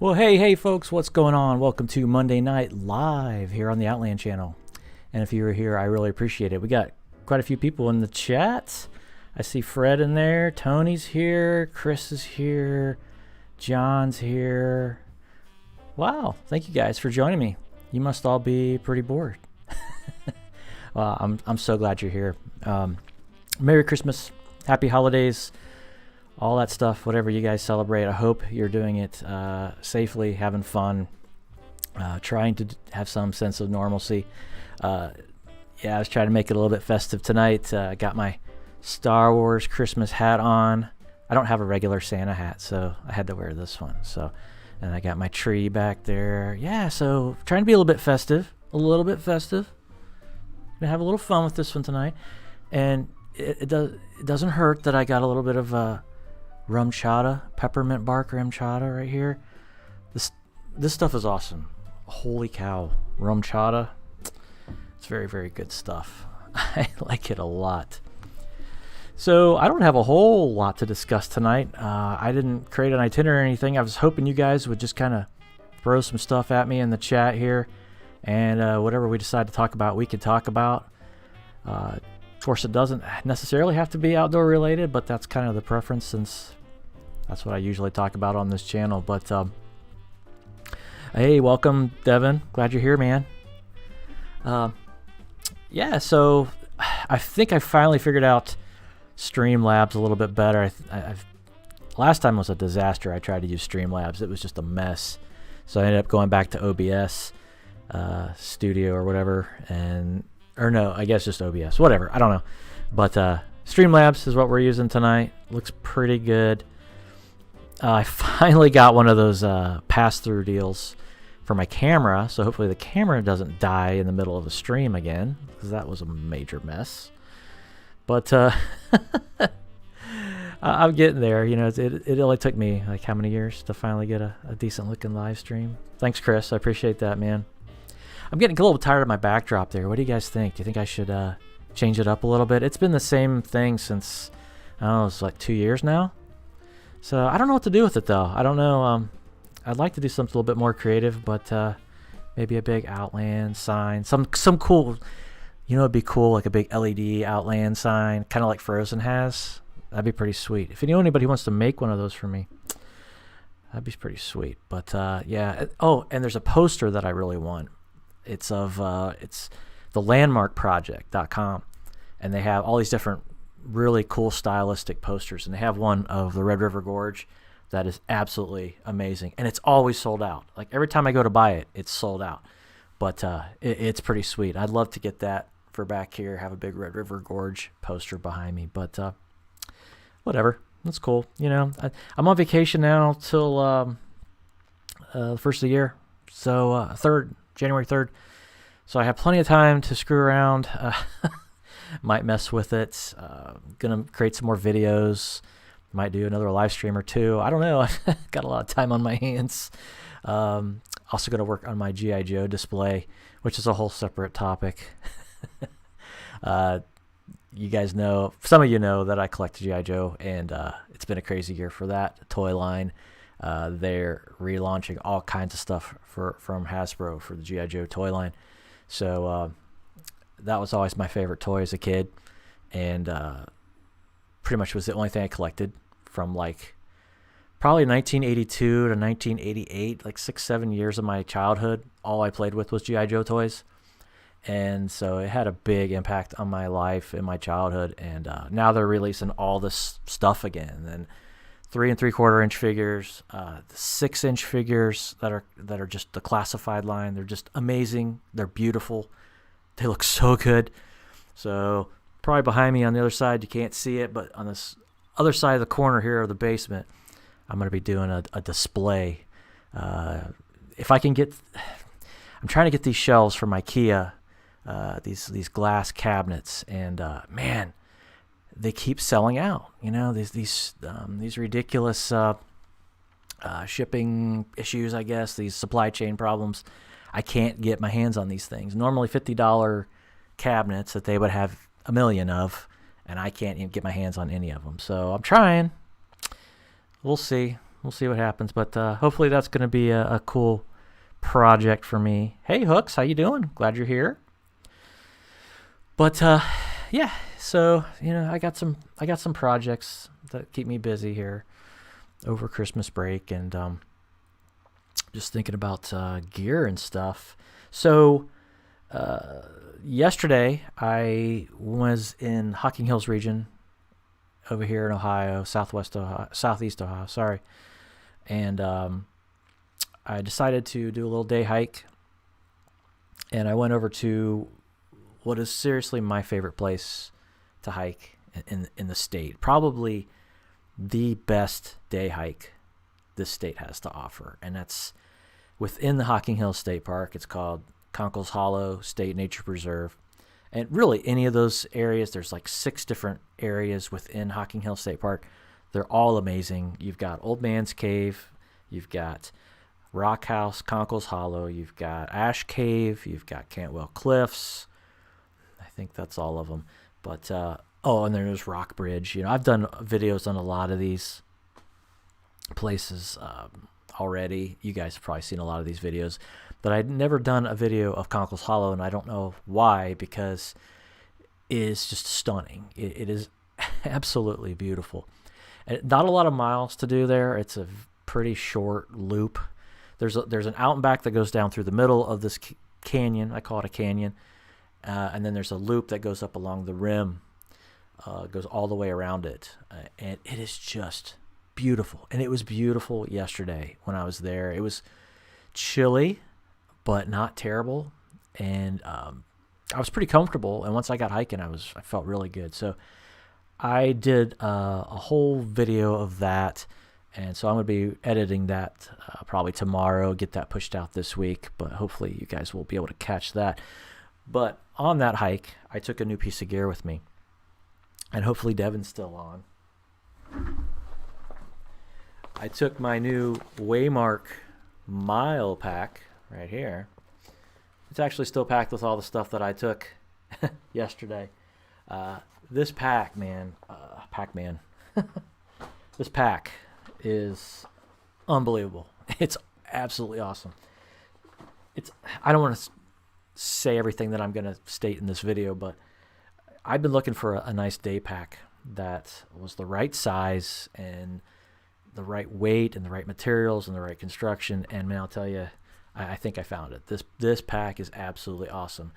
Well, hey folks, what's going on? Welcome to Monday Night Live here on the Outland channel. And if you were here, I really appreciate it. We got quite a few people in the chat. I see Fred in there, Tony's here, Chris is here, John's here. Wow, thank you guys for joining me. You must all be pretty bored. Well, I'm so glad you're here. Merry Christmas, Happy Holidays, all that stuff, whatever you guys celebrate. I hope you're doing it safely, having fun, trying to have some sense of normalcy. Yeah, I was trying to make it a little bit festive tonight. I got my Star Wars Christmas hat on. I don't have a regular Santa hat, so I had to wear this one. So, and I got my tree back there. Yeah, so trying to be a little bit festive, Gonna have a little fun with this one tonight, and it doesn't hurt that I got a little bit of rum chata, peppermint bark rum chata right here. This stuff is awesome. Holy cow, rum chata. It's very, very good stuff. I like it a lot. So I don't have a whole lot to discuss tonight. I didn't create an itinerary or anything. I was hoping you guys would just kind of throw some stuff at me in the chat here, and whatever we decide to talk about, we can talk about. Of course, it doesn't necessarily have to be outdoor related, but that's kind of the preference since that's what I usually talk about on this channel. But hey, welcome, Devin. Glad you're here, man. Yeah, so I think I finally figured out Streamlabs a little bit better. Last time was a disaster. I tried to use Streamlabs. It was just a mess. So I ended up going back to OBS Studio or whatever, or no, I guess just OBS, whatever. I don't know. But Streamlabs is what we're using tonight. Looks pretty good. I finally got one of those pass-through deals for my camera, so hopefully the camera doesn't die in the middle of a stream again, because that was a major mess. But I'm getting there. You know, it only took me like how many years to finally get a decent looking live stream. Thanks, Chris. I appreciate that, man. I'm getting a little tired of my backdrop there. What do you guys think? Do you think I should change it up a little bit? It's been the same thing since, I don't know, it's like 2 years now. So I don't know what to do with it, though. I don't know. I'd like to do something a little bit more creative, but maybe a big Outland sign. Some cool, you know, it'd be cool, like a big LED Outland sign, kind of like Frozen has. That'd be pretty sweet. If anybody wants to make one of those for me, that'd be pretty sweet. But yeah. Oh, and there's a poster that I really want. It's of it's the landmarkproject.com, and they have all these different really cool stylistic posters, and they have one of the Red River Gorge that is absolutely amazing, and it's always sold out. Like every time I go to buy it, it's sold out. But it's pretty sweet. I'd love to get that for back here, have a big Red River Gorge poster behind me, but whatever, that's cool. You know, I'm on vacation now till the first of the year, so January 3rd. So I have plenty of time to screw around. Might mess with it. Gonna create some more videos. Might do another live stream or two. I don't know. I've got a lot of time on my hands. Also going to work on my G.I. Joe display, which is a whole separate topic. You guys know, some of you know that I collect G.I. Joe, and it's been a crazy year for that toy line. They're relaunching all kinds of stuff from Hasbro for the G.I. Joe toy line. So that was always my favorite toy as a kid, and pretty much was the only thing I collected from like probably 1982 to 1988, like 6-7 years of my childhood. All I played with was G.I. Joe toys, and so it had a big impact on my life in my childhood. And now they're releasing all this stuff again, and 3 3/4 inch figures, the 6-inch figures that are just the classified line. They're just amazing. They're beautiful. They look so good. So probably behind me on the other side, you can't see it, but on this other side of the corner here of the basement, I'm going to be doing a display. If I can get, I'm trying to get these shelves from IKEA, these glass cabinets, and man, they keep selling out. You know, these ridiculous shipping issues, I guess, these supply chain problems. I can't get my hands on these things. Normally $50 cabinets that they would have a million of, and I can't even get my hands on any of them. So I'm trying. We'll see. We'll see what happens, but hopefully that's going to be a cool project for me. Hey, Hooks, how you doing? Glad you're here. But yeah, so I got some projects that keep me busy here over Christmas break, and just thinking about gear and stuff. So yesterday I was in Hocking Hills region over here in Ohio, southeast Ohio, sorry. And I decided to do a little day hike, and I went over to what is seriously my favorite place to hike in the state. Probably the best day hike this state has to offer, and that's within the Hocking Hills State Park. It's called Conkle's Hollow State Nature Preserve. And really, any of those areas, there's like 6 different areas within Hocking Hills State Park. They're all amazing. You've got Old Man's Cave, you've got Rock House, Conkle's Hollow, you've got Ash Cave, you've got Cantwell Cliffs. I think that's all of them. But and there's Rock Bridge. I've done videos on a lot of these places already. You guys have probably seen a lot of these videos. But I'd never done a video of Conkle's Hollow, and I don't know why, because it is just stunning. It is absolutely beautiful. And not a lot of miles to do there. It's a pretty short loop. There's an out and back that goes down through the middle of this canyon. I call it a canyon. And then there's a loop that goes up along the rim. Goes all the way around it. And it is just beautiful. And it was beautiful yesterday when I was there. It was chilly, but not terrible, and I was pretty comfortable. And once I got hiking, I felt really good. So I did a whole video of that, and so I'm going to be editing that probably tomorrow, get that pushed out this week, but hopefully you guys will be able to catch that. But on that hike, I took a new piece of gear with me, and hopefully Devin's still on. I took my new Waymark Mile pack right here. It's actually still packed with all the stuff that I took yesterday. This pack, man, Pac-Man. This pack is unbelievable. It's absolutely awesome. I don't want to say everything that I'm going to state in this video, but I've been looking for a nice day pack that was the right size and the right weight and the right materials and the right construction. And man, I'll tell you, I think I found it. This pack is absolutely awesome.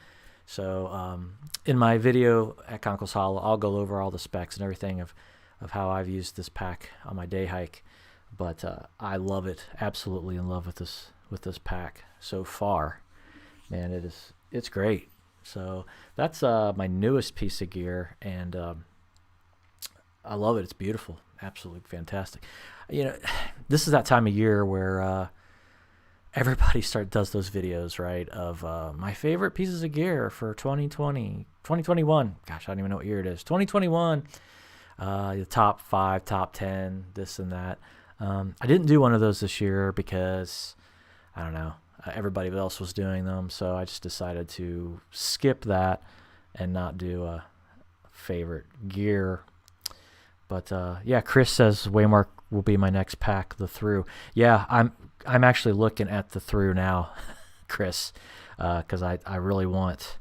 So in my video at Conkle's Hollow, I'll go over all the specs and everything of how I've used this pack on my day hike. But I love it. Absolutely in love with this pack so far. Man, it's great. So that's my newest piece of gear, and I love it. It's beautiful. Absolutely fantastic. This is that time of year where everybody does those videos, right, of my favorite pieces of gear for 2021. Gosh, I don't even know what year it is. 2021, the top 5, top 10, this and that. I didn't do one of those this year because, I don't know, everybody else was doing them, so I just decided to skip that and not do a favorite gear. But yeah, Chris says Waymark will be my next pack, the Through. Yeah, I'm actually looking at the Through now, Chris, because I really want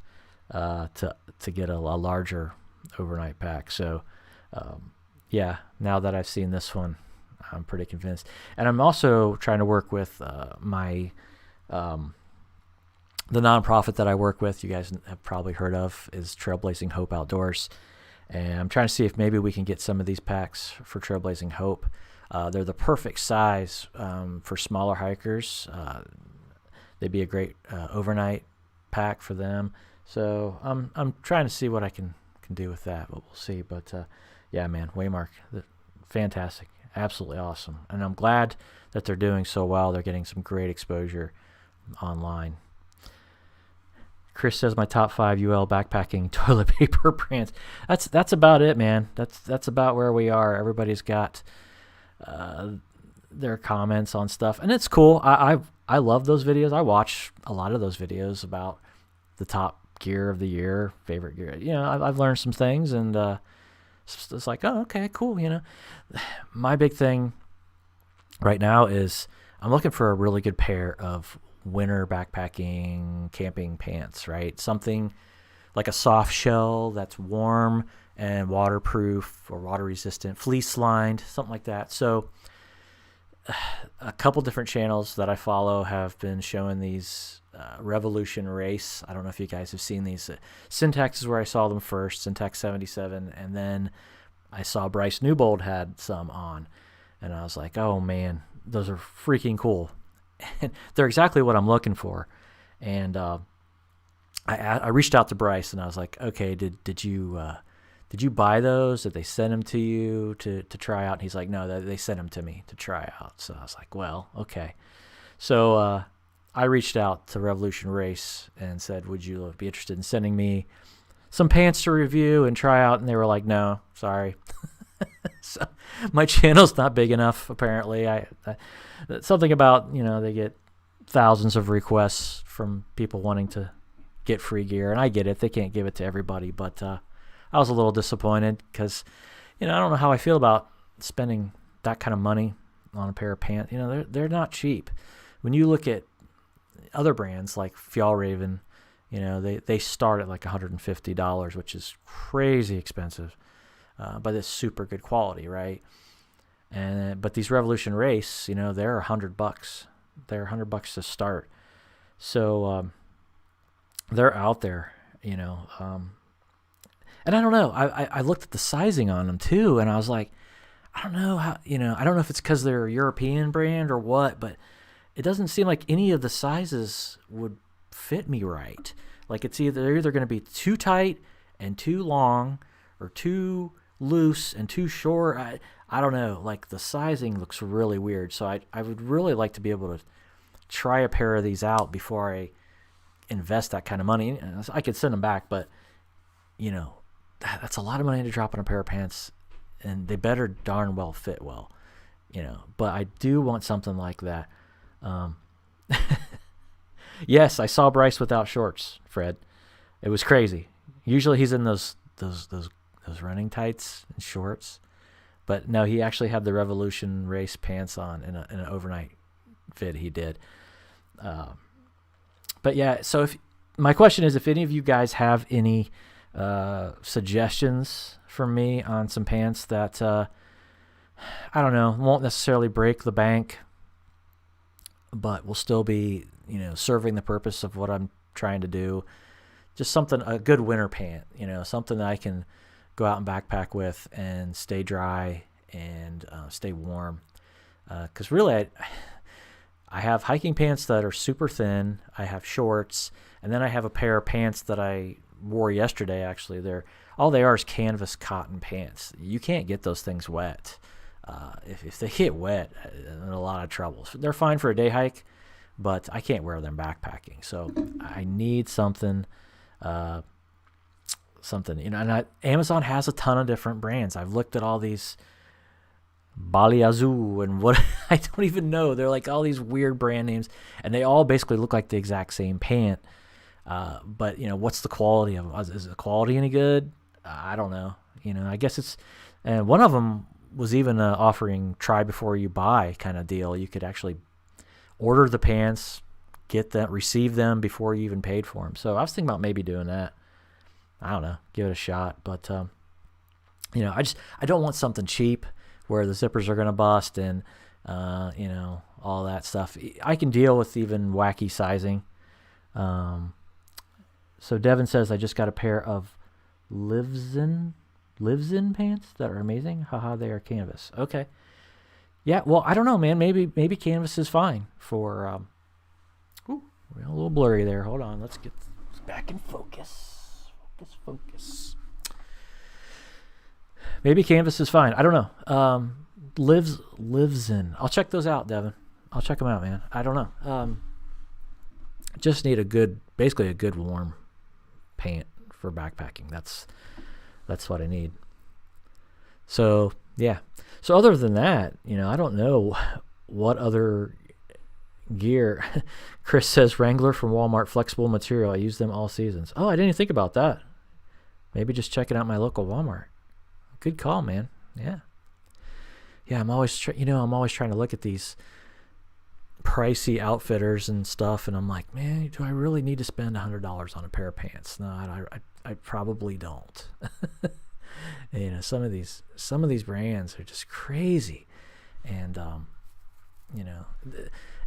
to get a larger overnight pack. So yeah, now that I've seen this one, I'm pretty convinced. And I'm also trying to work with my the nonprofit that I work with. You guys have probably heard of, is Trailblazing Hope Outdoors. And I'm trying to see if maybe we can get some of these packs for Trailblazing Hope. They're the perfect size for smaller hikers. They'd be a great overnight pack for them. So I'm trying to see what I can do with that, but we'll see. But yeah, man, Waymark, fantastic, absolutely awesome. And I'm glad that they're doing so well. They're getting some great exposure online. Chris says my top 5 UL backpacking toilet paper brands. That's about it, man. That's about where we are. Everybody's got their comments on stuff, and it's cool. I love those videos. I watch a lot of those videos about the top gear of the year, favorite gear. I've learned some things, and it's like, oh, okay, cool. My big thing right now is I'm looking for a really good pair of winter backpacking camping pants, right? Something like a soft shell that's warm and waterproof or water resistant, fleece lined, something like that. So a couple different channels that I follow have been showing these Revolution Race. I don't know if you guys have seen these. Syntax is where I saw them first, Syntax 77, and then I saw Bryce Newbold had some on, and I was like, oh man, those are freaking cool. And they're exactly what I'm looking for. And I reached out to Bryce and I was like, okay, did you buy those? Did they send them to you to try out? And he's like, no, they sent them to me to try out. So I was like, well, okay. So I reached out to Revolution Race and said, would you be interested in sending me some pants to review and try out? And they were like, no, sorry. So my channel's not big enough, apparently. I something about, they get thousands of requests from people wanting to get free gear, and I get it. They can't give it to everybody, but I was a little disappointed because, I don't know how I feel about spending that kind of money on a pair of pants. They're not cheap. When you look at other brands like Fjallraven, they start at like $150, which is crazy expensive, but it's super good quality, right? But these Revolution Race, they're $100. They're $100 to start. So they're out there, and I don't know. I looked at the sizing on them too, and I was like, I don't know how, I don't know if it's because they're a European brand or what, but it doesn't seem like any of the sizes would fit me right. Like they're either going to be too tight and too long, or too loose and too short. I don't know. Like the sizing looks really weird. So I would really like to be able to try a pair of these out before I invest that kind of money. I could send them back, but that's a lot of money to drop on a pair of pants, and they better darn well fit well, but I do want something like that. Yes, I saw Bryce without shorts, Fred. It was crazy. Usually he's in those running tights and shorts, but no, he actually had the Revolution Race pants on in an overnight fit he did. But yeah, so my question is, if any of you guys have any suggestions for me on some pants that I don't know, won't necessarily break the bank, but will still be serving the purpose of what I'm trying to do. Just a good winter pant, something that I can go out and backpack with and stay dry and stay warm. Because really, I have hiking pants that are super thin. I have shorts, and then I have a pair of pants that I wore yesterday. Actually, all they are is canvas cotton pants. You can't get those things wet. If they get wet, I'm in a lot of trouble. They're fine for a day hike, but I can't wear them backpacking. So I need something. And Amazon has a ton of different brands. I've looked at all these Baliazoo and what I don't even know. They're like all these weird brand names, and they all basically look like the exact same pant. But what's the quality of them? Is the quality any good? I don't know. I guess it's, and one of them was even offering try before you buy kind of deal. You could actually order the pants, get them, receive them before you even paid for them. So I was thinking about maybe doing that. I don't know, give it a shot. But I don't want something cheap where the zippers are going to bust and all that stuff. I can deal with even wacky sizing. So Devin says, I just got a pair of lives in pants that are amazing. Haha, they are canvas. Okay. Yeah, well, I don't know, man. Maybe canvas is fine for ooh, we're a little blurry there. Hold on. Let's get back in focus. Focus. Maybe canvas is fine. I don't know. Lives in. I'll check those out, Devin. I'll check them out, man. I don't know. Just need basically a good warm pant for backpacking. That's what I need. So yeah. So other than that, I don't know what other gear. Chris says Wrangler from Walmart, flexible material. I use them all seasons. Oh, I didn't even think about that. Maybe just checking out my local Walmart. Good call, man. Yeah. yeah, I'm always I'm always trying to look at these pricey outfitters and stuff, and I'm like, man, do I really need to spend $100 on a pair of pants? No, I probably don't. Some of these brands are just crazy, and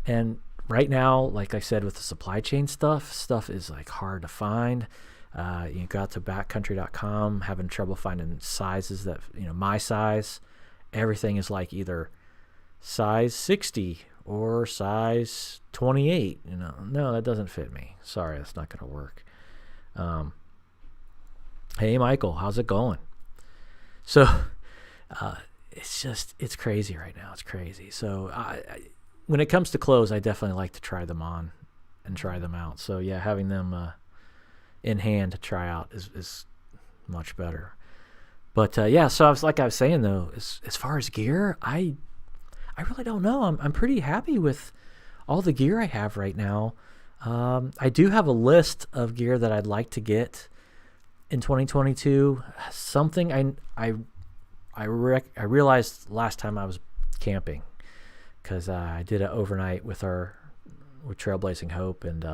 and right now, like I said, with the supply chain stuff is like hard to find. You go out to backcountry.com, having trouble finding sizes that my size. Everything is like either size 60 or size 28. No, that doesn't fit me. Sorry, that's not going to work. Hey, Michael, how's it going? So, it's crazy right now. It's crazy. So, when it comes to clothes, I definitely like to try them on and try them out. So, yeah, having them in hand to try out is much better. But yeah, so I was saying though, as far as gear, I really don't know. I'm pretty happy with all the gear I have right now. I do have a list of gear that I'd like to get in 2022. Something I realized last time I was camping, because I did it overnight with Trailblazing Hope, and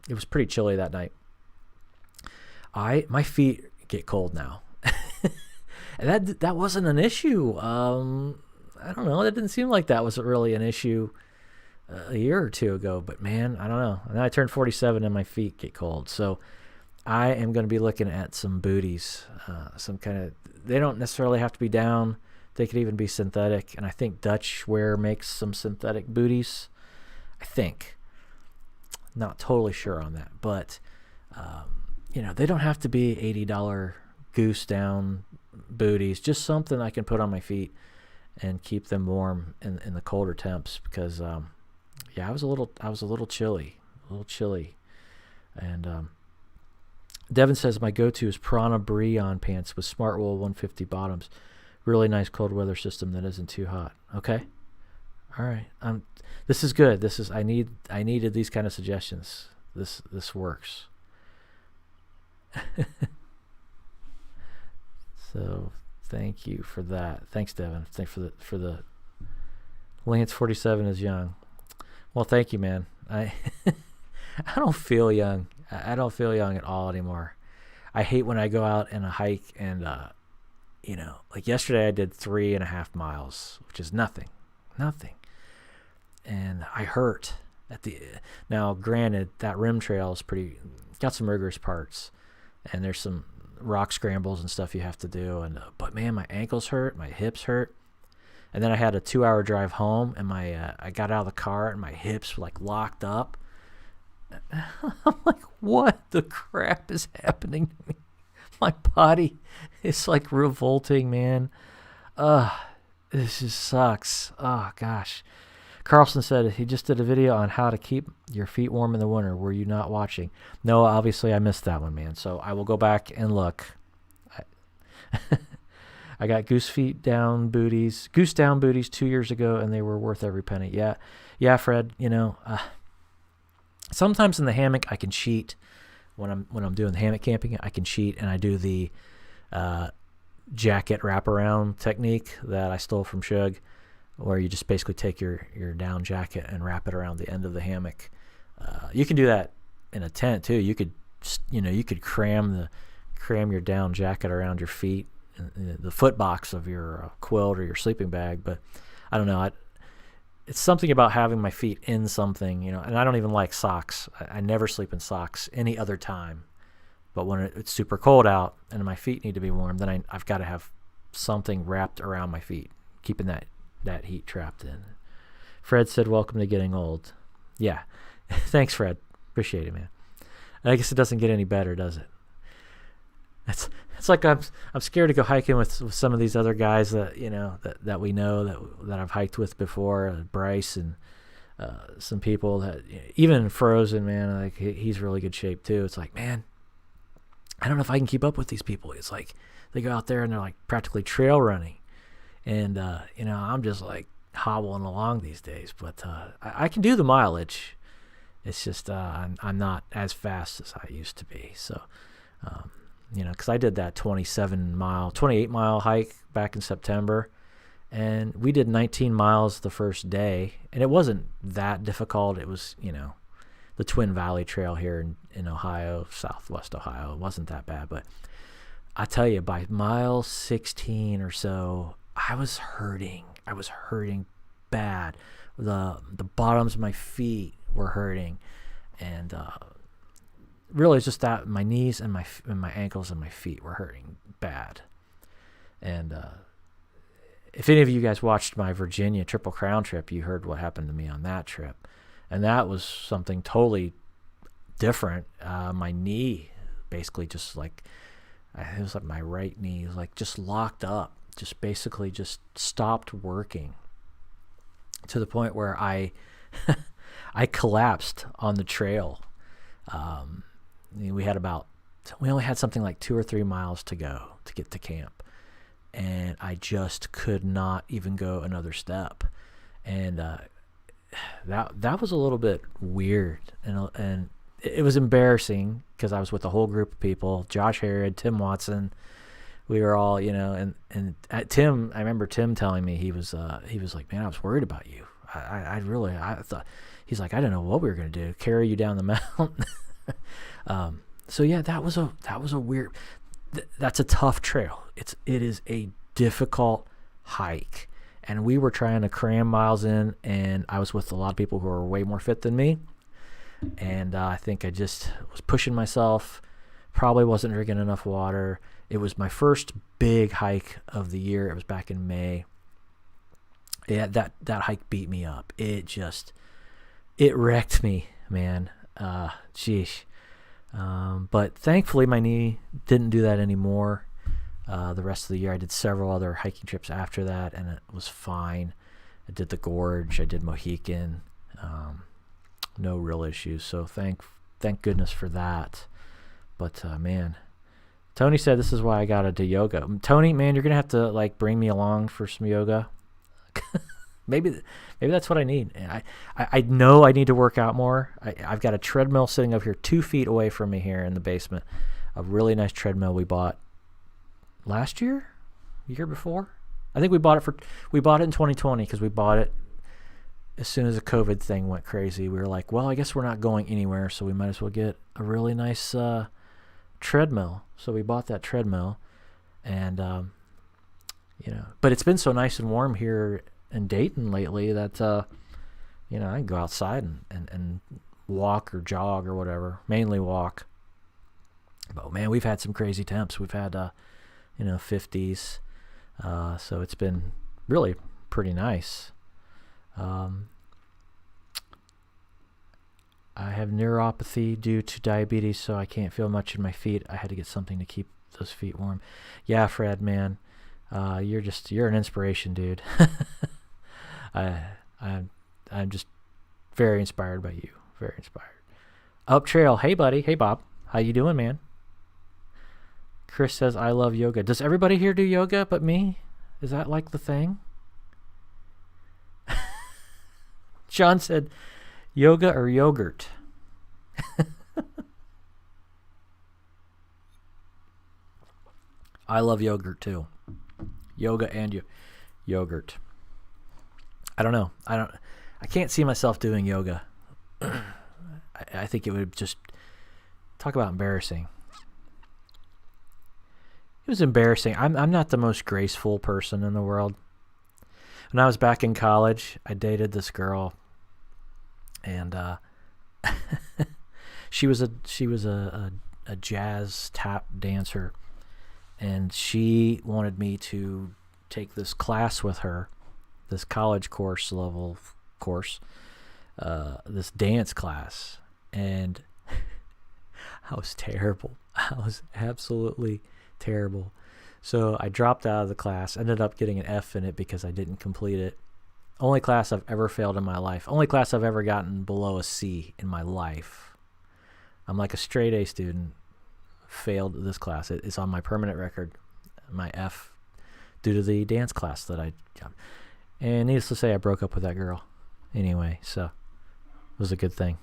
it was pretty chilly that night. My feet get cold now. And that wasn't an issue. I don't know. It didn't seem like that was really an issue a year or two ago. But man, I don't know. And I turned 47 and my feet get cold. So I am going to be looking at some booties. Some kind of. They don't necessarily have to be down. They could even be synthetic. And I think Dutch Wear makes some synthetic booties. I think. Not totally sure on that, but they don't have to be $80 goose down booties. Just something I can put on my feet and keep them warm in the colder temps, because I was a little chilly, and Devin says my go-to is Prana Breon pants with Smart Wool 150 bottoms. Really nice cold weather system that isn't too hot. Okay, all right. This is good. I needed these kind of suggestions. This works. So thank you for that. Thanks, Devin. Thanks for the Lance 47 is young. Well, thank you, man. I don't feel young. I don't feel young at all anymore. I hate when I go out and a hike and like yesterday I did 3.5 miles, which is nothing, and I hurt now. Granted, that rim trail is got some rigorous parts, and there's some rock scrambles and stuff you have to do, and but man, my ankles hurt, my hips hurt, and then I had a 2-hour drive home, and I got out of the car and my hips were like locked up. I'm like, what the crap is happening to me? My body is like revolting, man. This just sucks. Oh gosh. Carlson said he just did a video on how to keep your feet warm in the winter. Were you not watching? No, obviously I missed that one, man. So I will go back and look. I got goose down booties 2 years ago, and they were worth every penny. Yeah, Fred. Sometimes in the hammock I can cheat. When I'm doing the hammock camping, I can cheat, and I do the jacket wraparound technique that I stole from Shug, where you just basically take your down jacket and wrap it around the end of the hammock. You can do that in a tent too. You could cram your down jacket around your feet, the foot box of your quilt or your sleeping bag. But I don't know. It's something about having my feet in something, and I don't even like socks. I never sleep in socks any other time. But when it's super cold out and my feet need to be warm, then I've got to have something wrapped around my feet, keeping that heat trapped in. Fred said, welcome to getting old. Yeah. Thanks, Fred. Appreciate it, man. I guess it doesn't get any better, does it? It's like I'm scared to go hiking with some of these other guys that that we know that I've hiked with before, Bryce and some people that even Frozen, man, like he's really good shape too. It's like, man, I don't know if I can keep up with these people. It's like they go out there and they're like practically trail running, and I'm just like hobbling along these days. But I can do the mileage. It's just I'm not as fast as I used to be. So. Because I did that 28 mile hike back in September, And we did 19 miles the first day, and it wasn't that difficult. It was, you know, the Twin Valley Trail here in Ohio, southwest Ohio. It wasn't that bad, but I tell you, by mile 16 or so, I was hurting. I was hurting bad. The bottoms of my feet were hurting, and really it's just that my knees and my ankles and my feet were hurting bad. And if any of you guys watched my Virginia Triple Crown trip, you heard what happened to me on that trip. And that was something totally different. My knee basically just like, it was like my right knee was like just locked up, just basically just stopped working to the point where I collapsed on the trail. We only had something like 2 or 3 miles to go to get to camp. And I just could not even go another step. And that was a little bit weird, and it was embarrassing because I was with a whole group of people: Josh Harrod, Tim Watson. We were all, you know, and Tim. I remember Tim telling me he was like, "Man, I was worried about you. I thought." He's like, "I didn't know what we were gonna do, carry you down the mountain." So yeah, that was a weird. That's a tough trail. It is a difficult hike. And we were trying to cram miles in, and I was with a lot of people who are way more fit than me. And I think I just was pushing myself, probably wasn't drinking enough water. It was my first big hike of the year. It was back in May. Yeah, that hike beat me up. It wrecked me, man. Sheesh. But thankfully my knee didn't do that anymore. The rest of the year I did several other hiking trips after that, and it was fine. I did the Gorge, I did Mohican, no real issues. So thank goodness for that. But man, Tony said this is why I got into yoga. Tony, man, you're gonna have to like bring me along for some yoga. Maybe that's what I need. I know I need to work out more. I've got a treadmill sitting over here 2 feet away from me here in the basement. A really nice treadmill we bought last year, year before. I think we bought it in 2020 because we bought it as soon as the COVID thing went crazy. We were like, well, I guess we're not going anywhere, so we might as well get a really nice treadmill. So we bought that treadmill, and you know, but it's been so nice and warm here in Dayton lately that you know, I can go outside and walk or jog or whatever. Mainly walk. But man, we've had some crazy temps. We've had you know, 50s. So it's been really pretty nice. I have neuropathy due to diabetes, so I can't feel much in my feet. I had to get something to keep those feet warm. Yeah, Fred, man, you're an inspiration, dude. I'm just very inspired by you. Very inspired. Up Trail, hey buddy, hey Bob, how you doing, man? Chris says, I love yoga. Does everybody here do yoga but me? Is that like the thing? John said, yoga or yogurt? I love yogurt too. Yoga and yogurt. I don't know. I can't see myself doing yoga. I think it would just, talk about embarrassing. It was embarrassing. I'm not the most graceful person in the world. When I was back in college, I dated this girl, and she was a jazz tap dancer, and she wanted me to take this class with her, this college course level course, this dance class, and I was terrible. I was absolutely terrible. So I dropped out of the class, ended up getting an F in it because I didn't complete it. Only class I've ever failed in my life. Only class I've ever gotten below a C in my life. I'm like a straight A student. Failed this class. It's on my permanent record. My F due to the dance class that I jumped. And needless to say, I broke up with that girl. Anyway, so it was a good thing.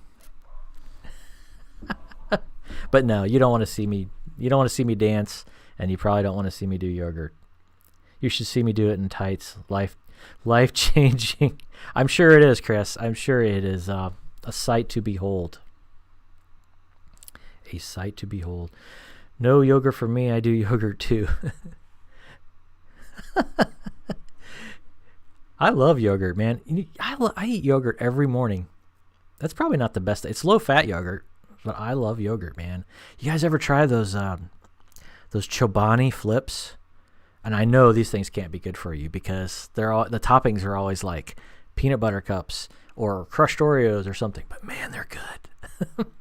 But no, you don't want to see me. You don't want to see me dance, and you probably don't want to see me do yogurt. You should see me do it in tights. Life changing. I'm sure it is, Chris. I'm sure it is a sight to behold. A sight to behold. No yogurt for me. I do yogurt too. I love yogurt, man. I eat yogurt every morning. That's probably not the best. It's low-fat yogurt, but I love yogurt, man. You guys ever try those Chobani flips? And I know these things can't be good for you because the toppings are always like peanut butter cups or crushed Oreos or something. But man, they're good.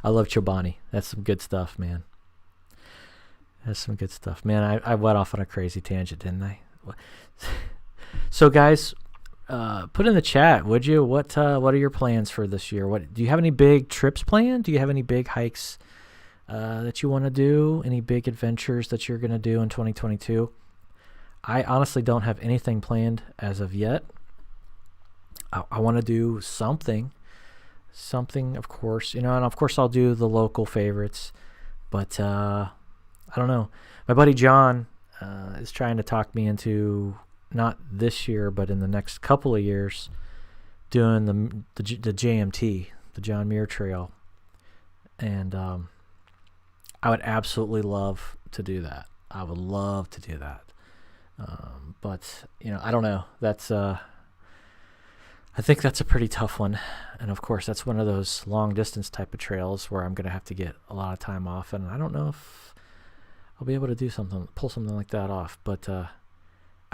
I love Chobani. That's some good stuff, man. That's some good stuff, man. I went off on a crazy tangent, didn't I? So, guys, put in the chat, would you? What are your plans for this year? Do you have any big trips planned? Do you have any big hikes that you want to do? Any big adventures that you're going to do in 2022? I honestly don't have anything planned as of yet. I want to do something, of course, and of course I'll do the local favorites, but I don't know. My buddy John is trying to talk me into, not this year, but in the next couple of years, doing the JMT, the John Muir Trail, and I would absolutely love to do that. I would love to do that, but I don't know. That's I think that's a pretty tough one, and of course that's one of those long distance type of trails where I'm gonna have to get a lot of time off, and I don't know if I'll be able to pull something like that off, but I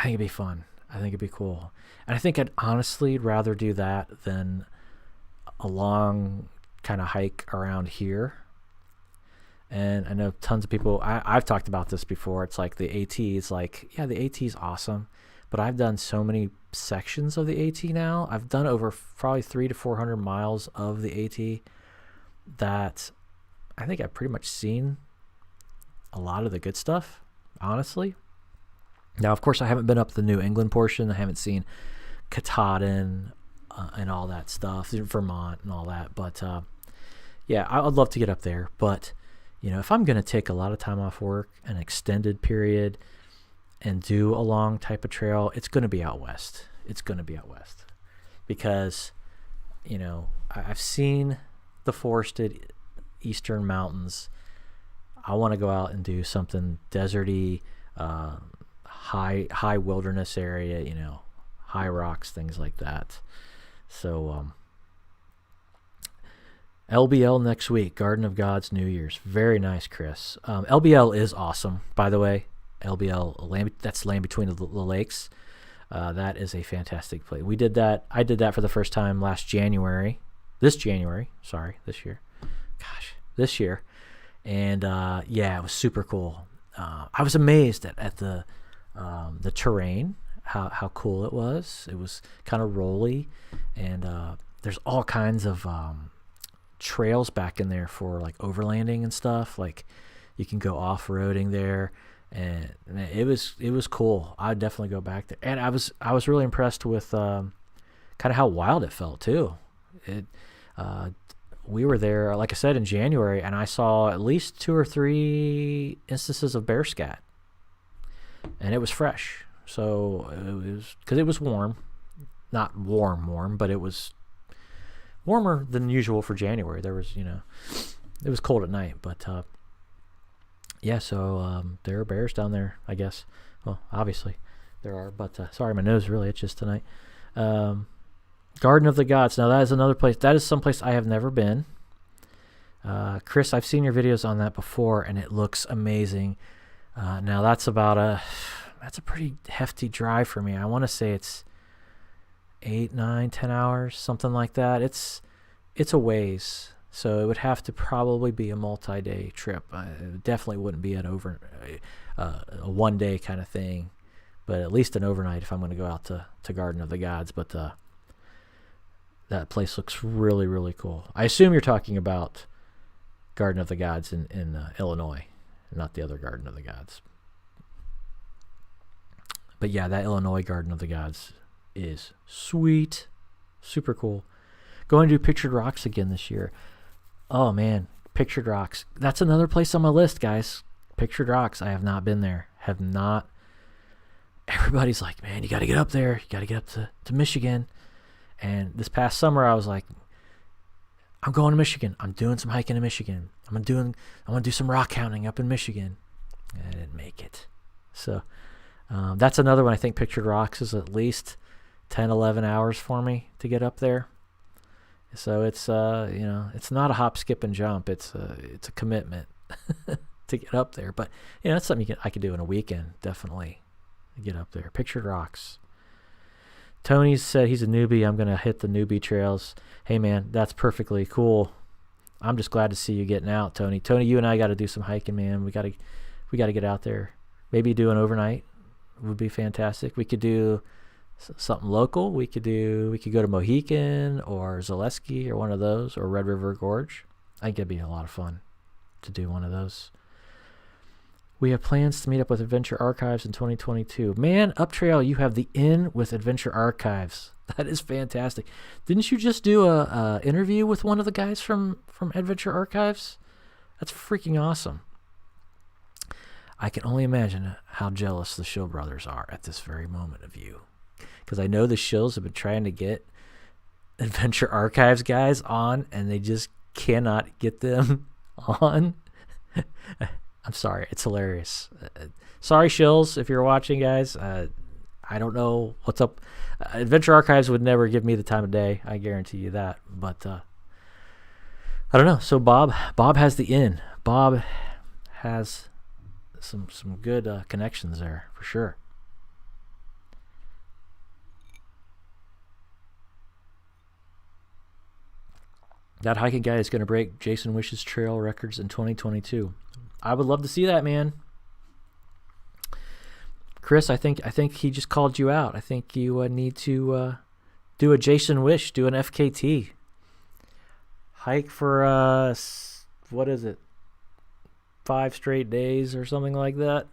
think it'd be fun. I think it'd be cool. And I think I'd honestly rather do that than a long kind of hike around here. And I know tons of people, I've talked about this before. It's like the AT is like, yeah, the AT is awesome, but I've done so many sections of the AT now. I've done over probably 300 to 400 miles of the AT that I think I've pretty much seen a lot of the good stuff, honestly. Now, of course, I haven't been up the New England portion. I haven't seen Katahdin and all that stuff, Vermont and all that. But, yeah, I'd love to get up there. But, if I'm going to take a lot of time off work, an extended period, and do a long type of trail, it's going to be out west. It's going to be out west. Because, I've seen the forested eastern mountains. I want to go out and do something deserty, high wilderness area, high rocks, things like that. So LBL next week, Garden of Gods, New Year's. Very nice, Chris. LBL is awesome, by the way. LBL, that's Land Between the Lakes. That is a fantastic place. We did that. I did that for the first time this January. This year. And yeah, it was super cool. I was amazed at the terrain, how cool it was. It was kind of rolly, and there's all kinds of trails back in there for like overlanding and stuff. Like you can go off-roading there, and man, it was cool. I'd definitely go back there. And I was really impressed with kind of how wild it felt too. We were there, like I said, in January, and I saw at least 2 or 3 instances of bear scat, and it was fresh. So it was, because it was warm, not warm, but it was warmer than usual for January. There was, it was cold at night, but yeah. So there are bears down there, I guess. Well, obviously there are, but sorry, my nose really itches tonight. Garden of the Gods. Now that is another place. That is someplace I have never been. Chris, I've seen your videos on that before, and it looks amazing. Now that's a pretty hefty drive for me. I want to say it's 8, 9, 10 hours, something like that. It's a ways, so it would have to probably be a multi-day trip. It definitely wouldn't be a one-day kind of thing, but at least an overnight if I'm going to go out to Garden of the Gods. But that place looks really, really cool. I assume you're talking about Garden of the Gods in Illinois, not the other Garden of the Gods. But yeah, that Illinois Garden of the Gods is sweet. Super cool. Going to do Pictured Rocks again this year. Oh man, Pictured Rocks. That's another place on my list, guys. Pictured Rocks. I have not been there. Have not everybody's like, man, you got to get up there. You got to get up to Michigan. And this past summer, I was like, I'm going to Michigan. I'm doing some hiking in Michigan. I want to do some rock hounding up in Michigan. And I didn't make it. So that's another one. I think Pictured Rocks is at least 10, 11 hours for me to get up there. So it's it's not a hop, skip, and jump. It's a commitment to get up there. But it's something I could do in a weekend, definitely. Get up there. Pictured Rocks. Tony said he's a newbie. I'm going to hit the newbie trails. Hey, man, that's perfectly cool. I'm just glad to see you getting out, Tony. Tony, you and I got to do some hiking, man. We got to get out there. Maybe do an overnight would be fantastic. We could do something local. We could go to Mohican or Zaleski or one of those, or Red River Gorge. I think it'd be a lot of fun to do one of those. We have plans to meet up with Adventure Archives in 2022. Man, Up Trail, you have the in with Adventure Archives. That is fantastic. Didn't you just do a interview with one of the guys from Adventure Archives? That's freaking awesome. I can only imagine how jealous the Shill brothers are at this very moment of you. Because I know the Shills have been trying to get Adventure Archives guys on, and they just cannot get them on. I'm sorry. It's hilarious. Sorry, Shills, if you're watching, guys. I don't know what's up. Adventure Archives would never give me the time of day. I guarantee you that. But I don't know. So Bob has the in. Bob has some good connections there for sure. That hiking guy is going to break Jason Wish's trail records in 2022. I would love to see that, man. Chris, I think he just called you out. I think you need to do a Jason Wish, do an FKT. Hike for, what is it, 5 straight days or something like that.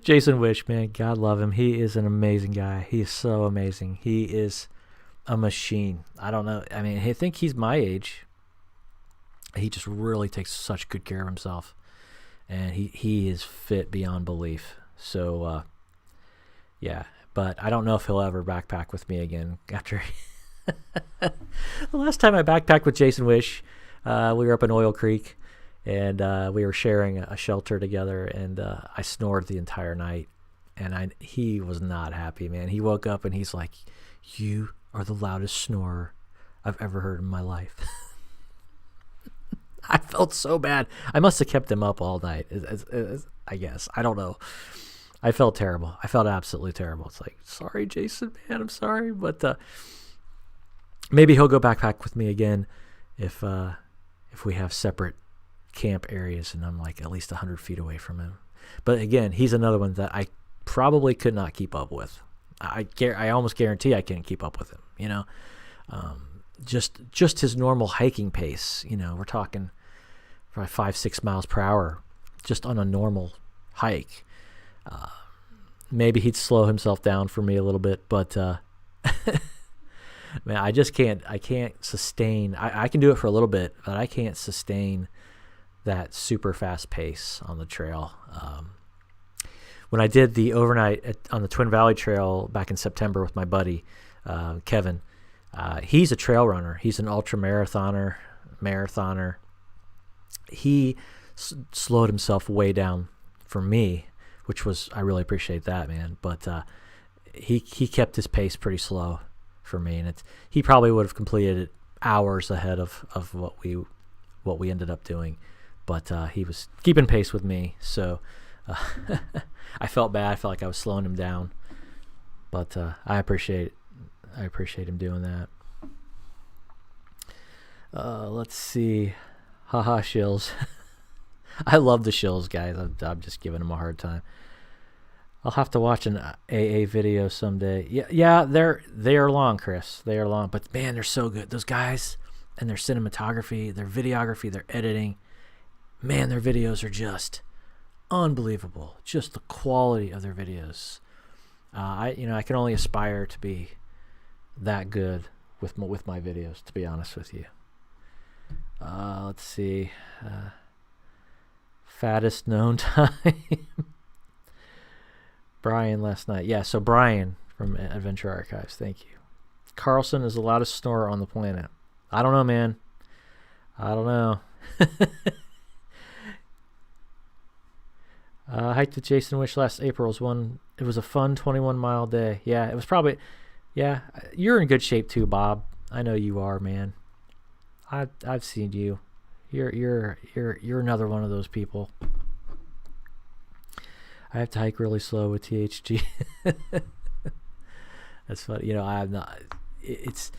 Jason Wish, man, God love him. He is an amazing guy. He is so amazing. He is a machine. I don't know. I mean, I think he's my age. He just really takes such good care of himself. And he is fit beyond belief. So, yeah. But I don't know if he'll ever backpack with me again after... The last time I backpacked with Jason Wish, we were up in Oil Creek, and we were sharing a shelter together, and I snored the entire night. And he was not happy, man. He woke up, and he's like, "You are the loudest snorer I've ever heard in my life." I felt so bad. I must have kept him up all night, I guess. I don't know. I felt terrible. I felt absolutely terrible. It's like, sorry, Jason, man, I'm sorry. But maybe he'll go backpack with me again if we have separate camp areas and I'm like at least 100 feet away from him. But again, he's another one that I probably could not keep up with. I almost guarantee I can't keep up with him, you know. Just his normal hiking pace, you know, we're talking probably 5-6 miles per hour just on a normal hike. Maybe he'd slow himself down for me a little bit, but man, I can't sustain. I can do it for a little bit, but I can't sustain that super fast pace on the trail. When I did the overnight on the Twin Valley Trail back in September with my buddy Kevin, he's a trail runner. He's an ultra marathoner. He slowed himself way down for me, which was, I really appreciate that, man. But he kept his pace pretty slow for me, and he probably would have completed it hours ahead of what we ended up doing. But he was keeping pace with me, so I felt bad. I felt like I was slowing him down. But I appreciate him doing that. Let's see. Haha, Shills. I love the Shills, guys. I'm just giving them a hard time. I'll have to watch an AA video someday. Yeah, they are long, Chris. They are long, but man, they're so good. Those guys and their cinematography, their videography, their editing. Man, their videos are just unbelievable. Just the quality of their videos. I can only aspire to be that good with my videos, to be honest with you. Let's see. Fattest known time. Brian last night. Yeah, so Brian from Adventure Archives, thank you. Carlson is the loudest snorer on the planet. I don't know, man. I don't know. Hiked with Jason Wish last April. It was a fun 21-mile day. Yeah, it was probably... Yeah, you're in good shape too, Bob. I know you are, man. I've seen you. You're another one of those people. I have to hike really slow with THG. That's funny. You know, I'm not... It's...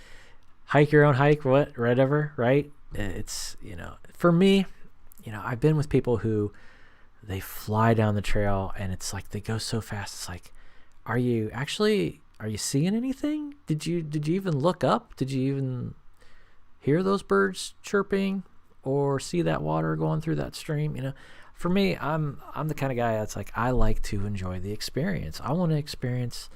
Hike your own hike, whatever, right? It's, you know... For me, you know, I've been with people who... They fly down the trail, and it's like they go so fast. It's like, are you seeing anything? Did you even look up? Did you even hear those birds chirping or see that water going through that stream? You know, for me, I'm the kind of guy that's like, I like to enjoy the experience. I want to experience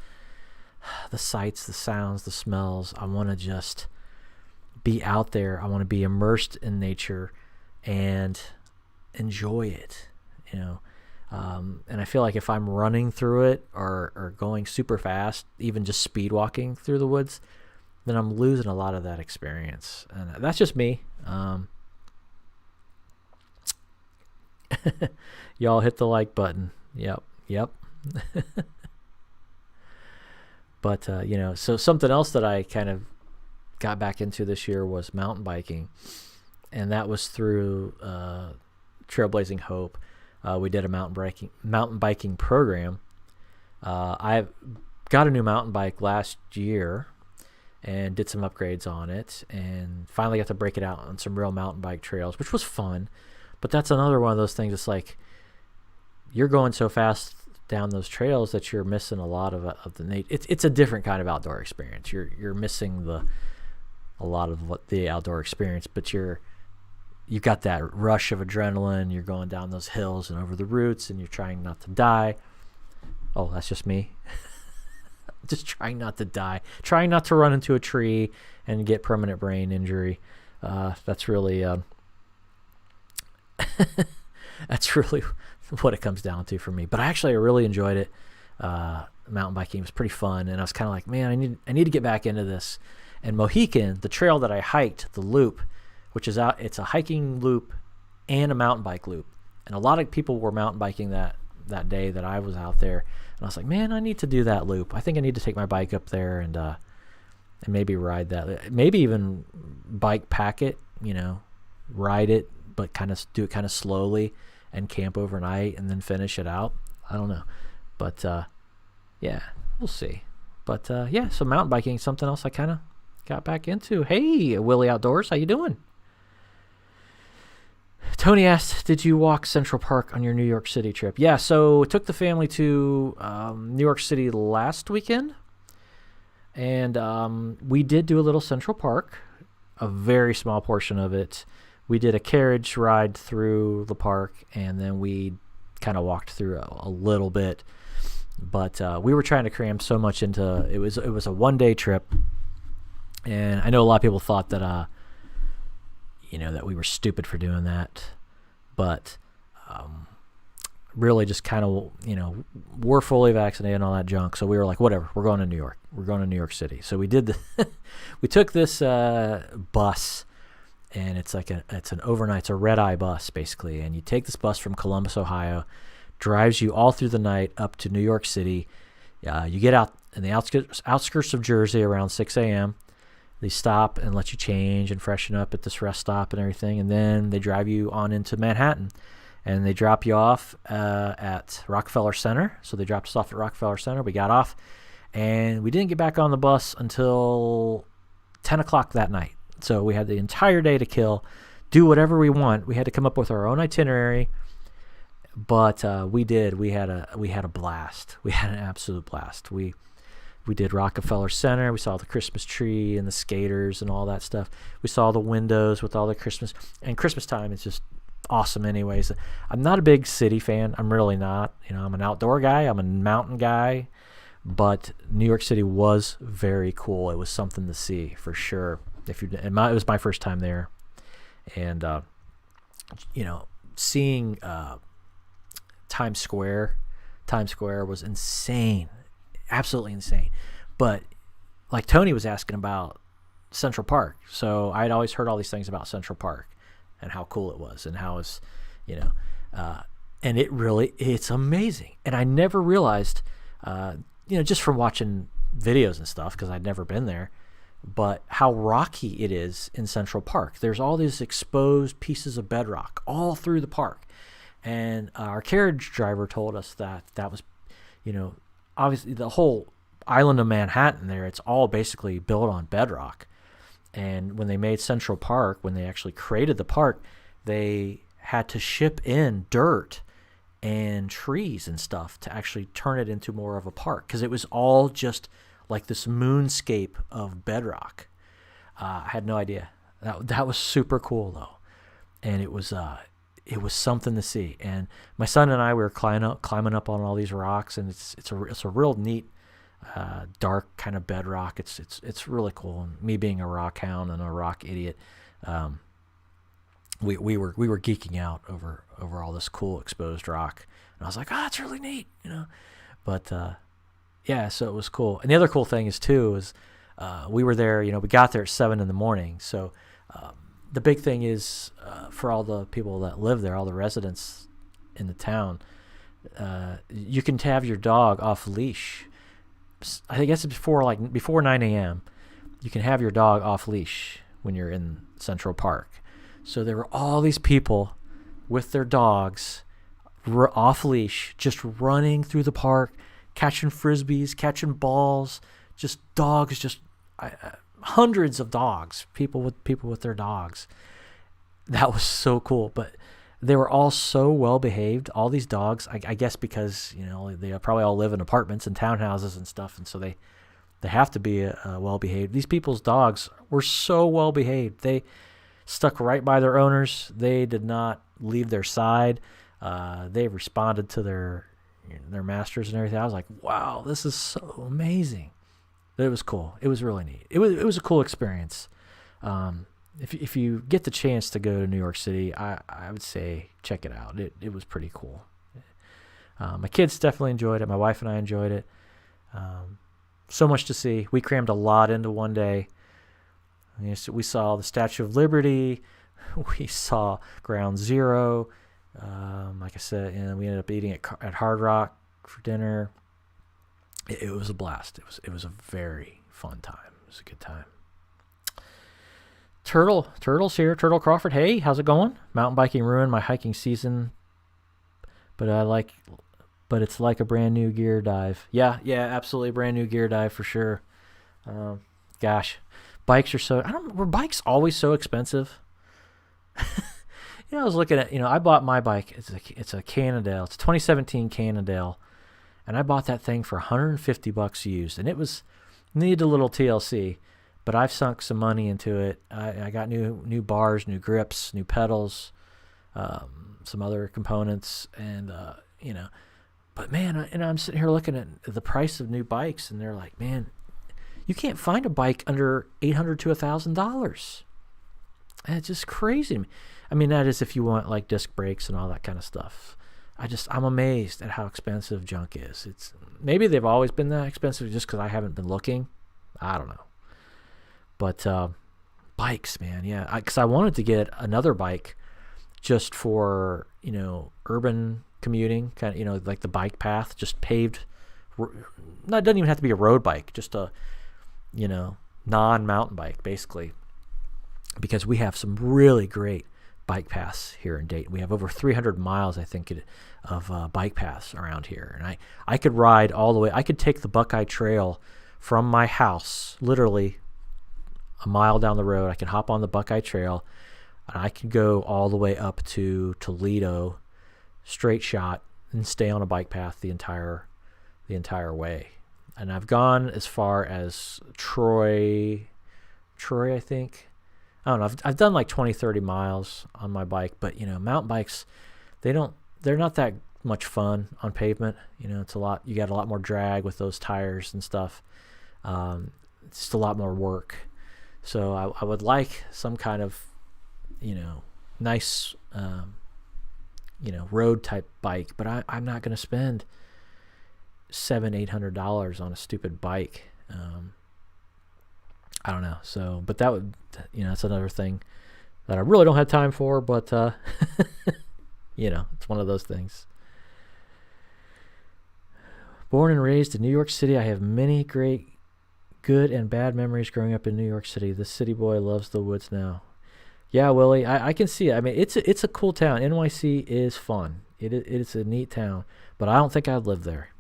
the sights, the sounds, the smells. I want to just be out there. I want to be immersed in nature and enjoy it. You know, and I feel like if I'm running through it or going super fast, even just speed walking through the woods, then I'm losing a lot of that experience. And that's just me. Y'all hit the like button. Yep. But, you know, so something else that I kind of got back into this year was mountain biking. And that was through Trailblazing Hope. We did a mountain biking program. I got a new mountain bike last year and did some upgrades on it, and finally got to break it out on some real mountain bike trails, which was fun. But that's another one of those things. It's like you're going so fast down those trails that you're missing a lot of the nature. It's a different kind of outdoor experience. You're missing a lot of what the outdoor experience, but you've got that rush of adrenaline. You're going down those hills and over the roots, and you're trying not to die. Oh, that's just me. Just trying not to die. Trying not to run into a tree and get permanent brain injury. That's really that's really what it comes down to for me. But I really enjoyed it. Mountain biking was pretty fun, and I was kind of like, man, I need to get back into this. And Mohican, the trail that I hiked, the loop, which is out, it's a hiking loop and a mountain bike loop. And a lot of people were mountain biking that day that I was out there. And I was like, man, I need to do that loop. I think I need to take my bike up there and maybe ride that. Maybe even bike pack it, you know, ride it, but do it kind of slowly and camp overnight and then finish it out. I don't know. But, yeah, we'll see. But, yeah, so mountain biking is something else I kind of got back into. Hey, Willie Outdoors, how you doing? Tony asked, did you walk Central Park on your New York City trip? Yeah, so took the family to New York City last weekend, and we did do a little Central Park, a very small portion of it. We did a carriage ride through the park, and then we kind of walked through a little bit. But we were trying to cram so much into it. Was a one-day trip, and I know a lot of people thought that you know, that we were stupid for doing that, but really just kind of, you know, we're fully vaccinated and all that junk, so we were like, whatever, we're going to New York. We're going to New York City. So we did we took this bus, and it's an overnight, it's a red-eye bus basically, and you take this bus from Columbus, Ohio, drives you all through the night up to New York City. You get out in the outskirts of Jersey around 6 a.m. They stop and let you change and freshen up at this rest stop and everything, and then they drive you on into Manhattan, and they drop you off at Rockefeller Center. So they dropped us off at Rockefeller Center. We got off, and we didn't get back on the bus until 10 o'clock that night. So we had the entire day to kill, do whatever we want. We had to come up with our own itinerary, but we did. We had a blast. We had an absolute blast. We did Rockefeller Center. We saw the Christmas tree and the skaters and all that stuff. We saw the windows with all the Christmas. And Christmas time is just awesome anyways. I'm not a big city fan. I'm really not. You know, I'm an outdoor guy. I'm a mountain guy. But New York City was very cool. It was something to see for sure. It was my first time there. And, you know, seeing Times Square Times Square was insane, absolutely insane. But like Tony was asking about Central Park, so I'd always heard all these things about Central Park and how cool it was and how it's, you know, and it's amazing. And I never realized, you know, just from watching videos and stuff, because I'd never been there, but how rocky it is in Central Park. There's all these exposed pieces of bedrock all through the park. And our carriage driver told us that was, you know, obviously the whole island of Manhattan there, it's all basically built on bedrock. And when they made Central Park, when they actually created the park, they had to ship in dirt and trees and stuff to actually turn it into more of a park, because it was all just like this moonscape of bedrock. I had no idea. That was super cool though, and it was something to see. And my son and I, we were climbing up on all these rocks, and it's a real neat dark kind of bedrock. It's really cool. And me being a rock hound and a rock idiot, we were geeking out over all this cool exposed rock, and I was like, it's really neat, you know. But yeah, so it was cool. And the other cool thing is we were there, you know, we got there at 7 in the morning. So the big thing is for all the people that live there, all the residents in the town, you can have your dog off leash. I guess it's before 9 a.m. You can have your dog off leash when you're in Central Park. So there were all these people with their dogs off leash, just running through the park, catching frisbees, catching balls, just dogs, just hundreds of dogs, people with their dogs. That was so cool. But they were all so well behaved, all these dogs, I guess because, you know, they probably all live in apartments and townhouses and stuff, and so they have to be well behaved. These people's dogs were so well behaved. They stuck right by their owners. They did not leave their side. They responded to their masters and everything. I was like, wow, this is so amazing. But it was cool. It was really neat. It was a cool experience. If you get the chance to go to New York City, I would say check it out. It was pretty cool. My kids definitely enjoyed it. My wife and I enjoyed it. So much to see. We crammed a lot into one day. We saw the Statue of Liberty. We saw Ground Zero. Like I said, and we ended up eating at Hard Rock for dinner. It was a blast. It was a very fun time. It was a good time. Turtle's here. Turtle Crawford. Hey, how's it going? Mountain biking ruined my hiking season, but it's like a brand new gear dive. Yeah, absolutely brand new gear dive for sure. Gosh, bikes are were bikes always so expensive? You know, I was looking at, I bought my bike. It's a Cannondale. It's a 2017 Cannondale, and I bought that thing for $150 used, and it needed a little TLC. But I've sunk some money into it. I got new bars, new grips, new pedals, some other components, and But man, I'm sitting here looking at the price of new bikes, and they're like, man, you can't find a bike under $800 to $1,000. And it's just crazy to me. I mean, that is if you want like disc brakes and all that kind of stuff. I'm amazed at how expensive junk is. Maybe they've always been that expensive just because I haven't been looking. I don't know. But bikes, man, yeah. Because I wanted to get another bike just for, urban commuting, kind of, like the bike path, just paved. It doesn't even have to be a road bike, just a, non-mountain bike, basically. Because we have some really great bike paths here in Dayton. We have over 300 miles, I think, of bike paths around here. And I could ride all the way. I could take the Buckeye Trail from my house, literally a mile down the road. I can hop on the Buckeye Trail, and I can go all the way up to Toledo, straight shot, and stay on a bike path the entire way. And I've gone as far as Troy, I think. I don't know. I've done like 20, 30 miles on my bike, but mountain bikes, they're not that much fun on pavement. It's a lot. You got a lot more drag with those tires and stuff. It's just a lot more work. So I would like some kind of, nice, road type bike, but I'm not going to spend $700-800 on a stupid bike. I don't know. So, but that would, that's another thing that I really don't have time for, but, it's one of those things. Born and raised in New York City, I have many great, good and bad memories growing up in New York City. The city boy loves the woods now. Yeah, Willie, I can see it. I mean, it's a cool town. NYC is fun. It's a neat town, but I don't think I'd live there.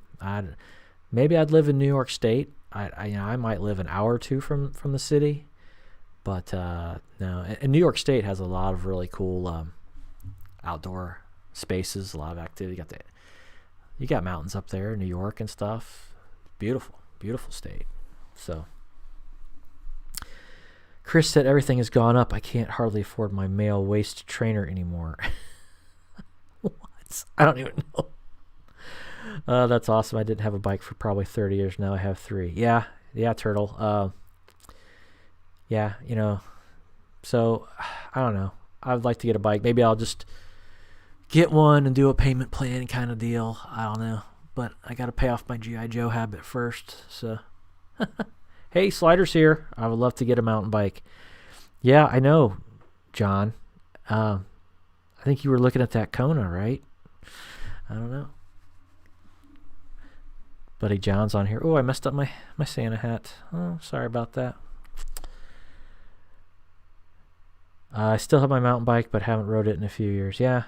Maybe I'd live in New York State. I might live an hour or two from the city, but no. And New York State has a lot of really cool outdoor spaces, a lot of activity. You got mountains up there, New York and stuff. Beautiful, beautiful state. So, Chris said everything has gone up. I can't hardly afford my male waist trainer anymore. What? I don't even know. That's awesome. I didn't have a bike for probably 30 years. Now I have 3. Yeah, Turtle. Yeah, so I don't know. I'd like to get a bike. Maybe I'll just get one and do a payment plan kind of deal. I don't know. But I got to pay off my G.I. Joe habit first. So, hey, Sliders here. I would love to get a mountain bike. Yeah, I know, John. I think you were looking at that Kona, right? I don't know. Buddy John's on here. Oh, I messed up my Santa hat. Oh, sorry about that. I still have my mountain bike, but haven't rode it in a few years. Yeah,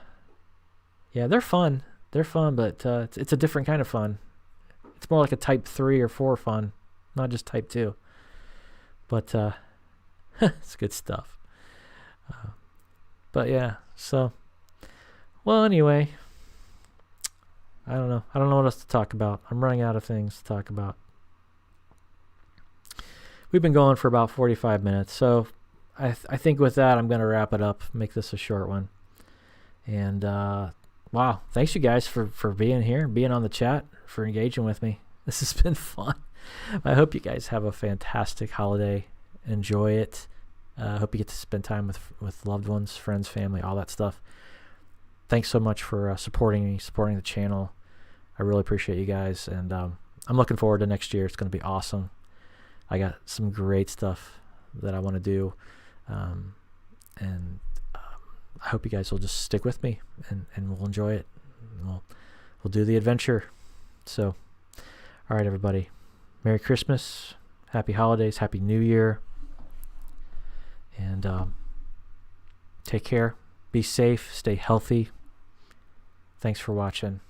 they're fun. They're fun, but it's a different kind of fun. It's more like a Type 3 or 4 fun, not just Type 2. But it's good stuff. But yeah, so, well, anyway, I don't know. I don't know what else to talk about. I'm running out of things to talk about. We've been going for about 45 minutes, so I think with that, I'm going to wrap it up, make this a short one. And, wow, thanks you guys for being here, being on the chat, for engaging with me. This has been fun. I hope you guys have a fantastic holiday. Enjoy it. I hope you get to spend time with loved ones, friends, family, all that stuff. Thanks so much for supporting me, supporting the channel. I really appreciate you guys, and I'm looking forward to next year. It's going to be awesome. I got some great stuff that I want to do, and I hope you guys will just stick with me, and we'll enjoy it. We'll do the adventure. So, all right, everybody. Merry Christmas, Happy Holidays, Happy New Year, and take care. Be safe. Stay healthy. Thanks for watching.